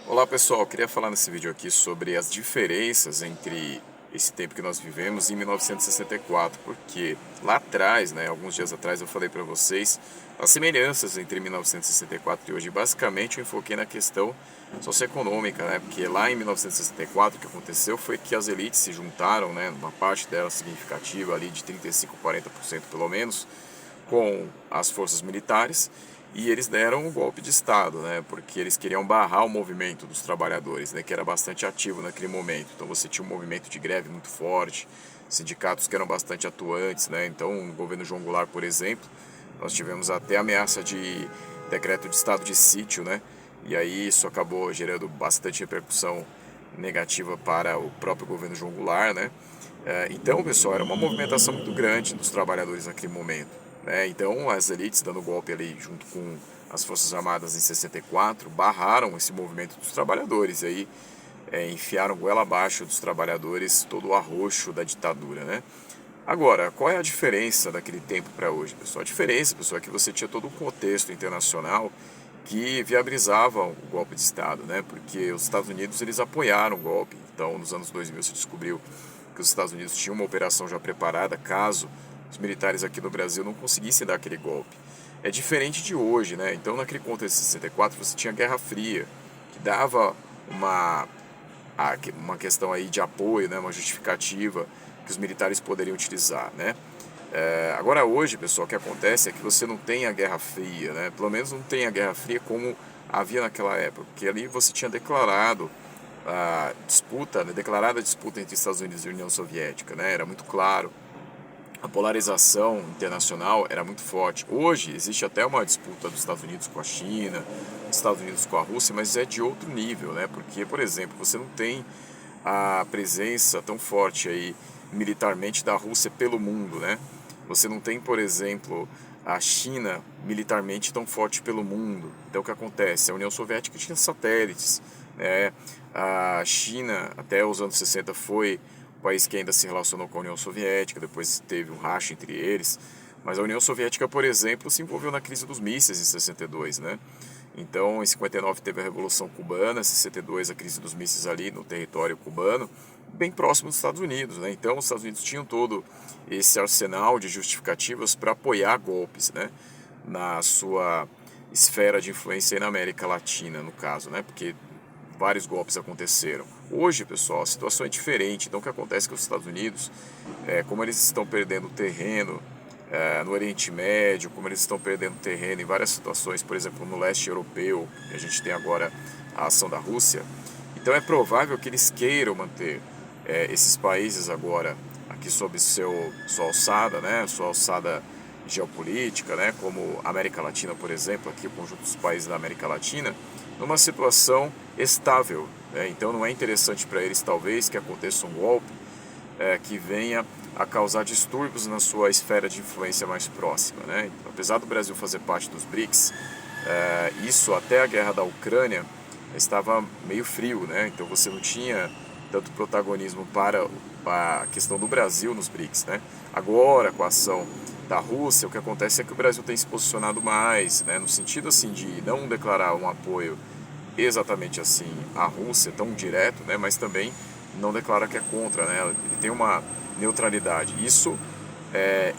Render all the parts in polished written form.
Olá pessoal, eu queria falar nesse vídeo aqui sobre as diferenças entre esse tempo que nós vivemos e 1964, porque lá atrás, alguns dias atrás eu falei para vocês as semelhanças entre 1964 e hoje. Basicamente eu enfoquei na questão socioeconômica, porque lá em 1964 o que aconteceu foi que as elites se juntaram, uma parte delas significativa ali de 35, 40% pelo menos, com as forças militares, e eles deram um golpe de Estado, porque eles queriam barrar o movimento dos trabalhadores, que era bastante ativo naquele momento. Então você tinha um movimento de greve muito forte, sindicatos que eram bastante atuantes, então no governo João Goulart, por exemplo, nós tivemos até ameaça de decreto de estado de sítio, e aí isso acabou gerando bastante repercussão negativa para o próprio governo João Goulart, Então, pessoal, era uma movimentação muito grande dos trabalhadores naquele momento, Então, as elites dando golpe ali junto com as Forças Armadas em 64 barraram esse movimento dos trabalhadores, e aí enfiaram goela abaixo dos trabalhadores todo o arroxo da ditadura, Agora, qual é a diferença daquele tempo para hoje, pessoal? A diferença, pessoal, é que você tinha todo um contexto internacional que viabilizava o golpe de Estado, Porque os Estados Unidos, eles apoiaram o golpe. Então, nos anos 2000 se descobriu que os Estados Unidos tinham uma operação já preparada caso os militares aqui no Brasil não conseguissem dar aquele golpe. É diferente de hoje, Então, naquele contexto de 64, você tinha a Guerra Fria, que dava uma uma questão aí de apoio, uma justificativa que os militares poderiam utilizar, Agora hoje, pessoal, o que acontece é que você não tem a Guerra Fria, Pelo menos não tem a Guerra Fria como havia naquela época, porque ali você tinha declarado a disputa, declarada a disputa entre Estados Unidos e União Soviética, Era muito claro. A polarização internacional era muito forte. Hoje existe até uma disputa dos Estados Unidos com a China, dos Estados Unidos com a Rússia, mas é de outro nível, Porque, por exemplo, você não tem a presença tão forte aí militarmente da Rússia pelo mundo, Você não tem, por exemplo, a China militarmente tão forte pelo mundo. Então o que acontece? A União Soviética tinha satélites, A China até os anos 60 foi o país que ainda se relacionou com a União Soviética, depois teve um racha entre eles. Mas a União Soviética, por exemplo, se envolveu na crise dos mísseis em 62, Então, em 59 teve a Revolução Cubana, em 62 a crise dos mísseis ali no território cubano, bem próximo dos Estados Unidos, Então, os Estados Unidos tinham todo esse arsenal de justificativas para apoiar golpes, Na sua esfera de influência aí na América Latina, no caso, Porque vários golpes aconteceram. Hoje, pessoal, a situação é diferente. Então, o que acontece é que os Estados Unidos, como eles estão perdendo terreno no Oriente Médio, como eles estão perdendo terreno em várias situações, por exemplo, no leste europeu, a gente tem agora a ação da Rússia, então é provável que eles queiram manter esses países agora aqui sob sua alçada, sua alçada geopolítica, como a América Latina, por exemplo, aqui o conjunto dos países da América Latina, numa situação estável. Então não é interessante para eles, talvez, que aconteça um golpe que venha a causar distúrbios na sua esfera de influência mais próxima. Apesar do Brasil fazer parte dos BRICS, isso até a guerra da Ucrânia estava meio frio, Então você não tinha tanto protagonismo para a questão do Brasil nos BRICS, Agora, com a ação da Rússia, o que acontece é que o Brasil tem se posicionado mais, no sentido assim de não declarar um apoio exatamente assim à Rússia tão direto, mas também não declara que é contra, Ele tem uma neutralidade. Isso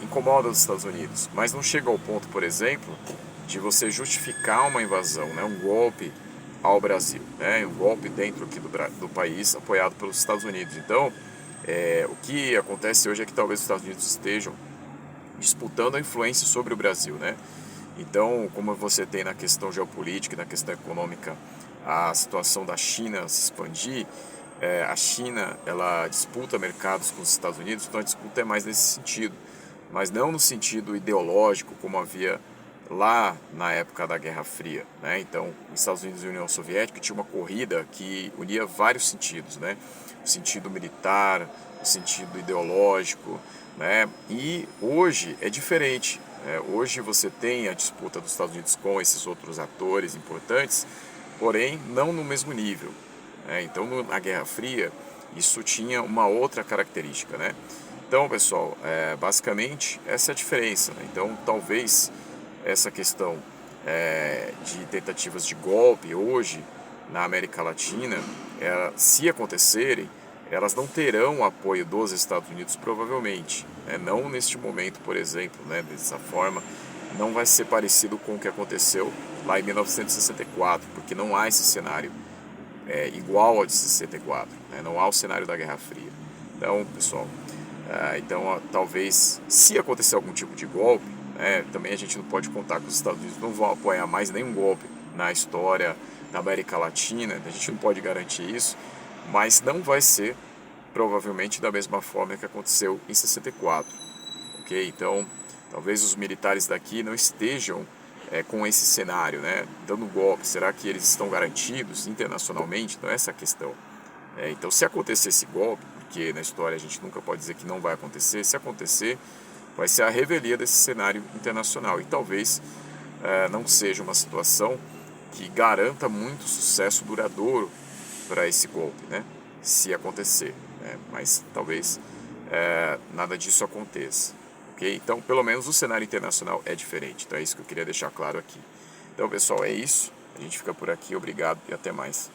incomoda os Estados Unidos, mas não chega ao ponto, por exemplo, de você justificar uma invasão, um golpe ao Brasil, um golpe dentro aqui do país apoiado pelos Estados Unidos. Então, o que acontece hoje é que talvez os Estados Unidos estejam disputando a influência sobre o Brasil, Então, como você tem na questão geopolítica e na questão econômica a situação da China se expandir, a China ela disputa mercados com os Estados Unidos, então a disputa é mais nesse sentido, mas não no sentido ideológico como havia lá na época da Guerra Fria, Então, os Estados Unidos e a União Soviética tinha uma corrida que unia vários sentidos, O sentido militar, o sentido ideológico, E hoje é diferente. Hoje você tem a disputa dos Estados Unidos com esses outros atores importantes, porém não no mesmo nível. Então, na Guerra Fria, isso tinha uma outra característica, Então, pessoal, basicamente essa é a diferença, Então, talvez essa questão de tentativas de golpe hoje na América Latina, se acontecerem, elas não terão o apoio dos Estados Unidos provavelmente, né? Não neste momento, por exemplo, né? Dessa forma, não vai ser parecido com o que aconteceu lá em 1964, porque não há esse cenário igual ao de 64, né? Não há o cenário da Guerra Fria. Então, pessoal, talvez, se acontecer algum tipo de golpe, né, também a gente não pode contar que os Estados Unidos não vão apoiar mais nenhum golpe na história da América Latina, a gente não pode garantir isso, mas não vai ser provavelmente da mesma forma que aconteceu em 64, ok? Então, talvez os militares daqui não estejam com esse cenário, né, dando golpe. Será que eles estão garantidos internacionalmente? Então essa é a questão. Então, se acontecer esse golpe, porque na história a gente nunca pode dizer que não vai acontecer, se acontecer, vai ser a revelia desse cenário internacional. E talvez não seja uma situação que garanta muito sucesso duradouro para esse golpe, né? Se acontecer, né? Mas talvez nada disso aconteça. Okay? Então, pelo menos o cenário internacional é diferente. Então é isso que eu queria deixar claro aqui. Então, pessoal, é isso. A gente fica por aqui. Obrigado e até mais.